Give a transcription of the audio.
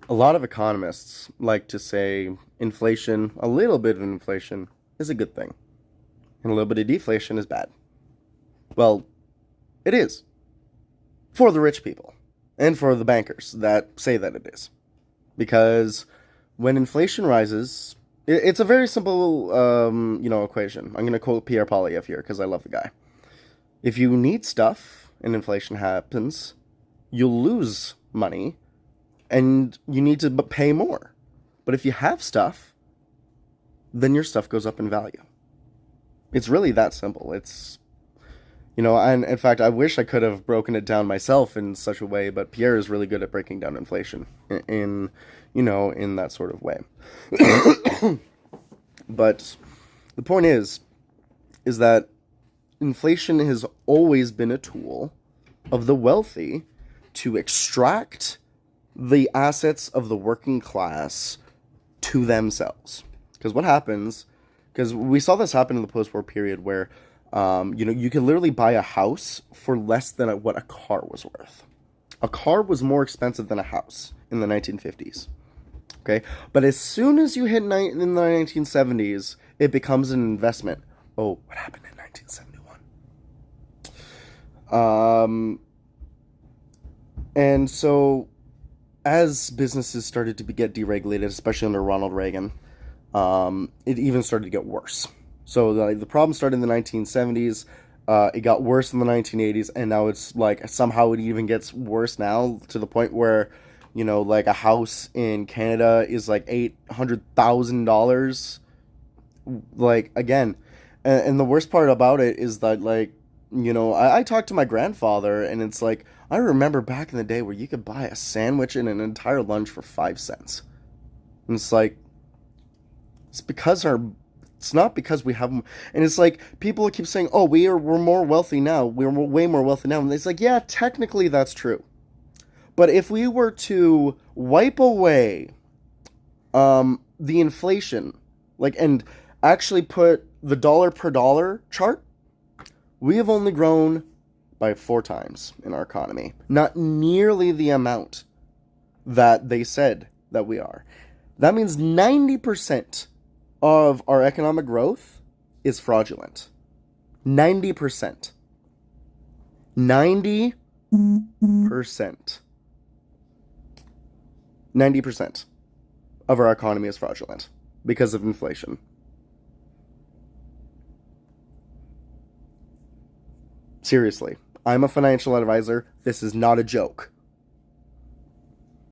A lot of economists like to say inflation, a little bit of inflation, is a good thing, and a little bit of deflation is bad. Well, it is for the rich people and for the bankers that say that it is. Because when inflation rises, it's a very simple, equation. I'm going to quote Pierre Poilievre here because I love the guy. If you need stuff and inflation happens, you'll lose money and you need to pay more. But if you have stuff, then your stuff goes up in value. It's really that simple. And in fact, I wish I could have broken it down myself in such a way, but Pierre is really good at breaking down inflation in that sort of way. But the point is that inflation has always been a tool of the wealthy to extract the assets of the working class to themselves. Because what happens, because we saw this happen in the post-war period where, you could literally buy a house for less than what a car was worth. A car was more expensive than a house in the 1950s. Okay, but as soon as you hit in the 1970s, it becomes an investment. Oh, what happened in 1971? And so as businesses started to get deregulated, especially under Ronald Reagan, it even started to get worse. So the problem started in the 1970s. It got worse in the 1980s, and now it's like somehow it even gets worse now to the point where, like a house in Canada is like $800,000. Like again, and the worst part about it is that I talked to my grandfather, and it's like I remember back in the day where you could buy a sandwich and an entire lunch for 5 cents. And it's like it's because our it's not because we have them. And it's like people keep saying, "Oh, we're more wealthy now. We're way more wealthy now." And it's like, yeah, technically that's true. But if we were to wipe away the inflation, and actually put the dollar per dollar chart, we have only grown by 4 times in our economy. Not nearly the amount that they said that we are. That means 90% of our economic growth is fraudulent. 90%. 90%. 90% of our economy is fraudulent because of inflation. Seriously, I'm a financial advisor. This is not a joke.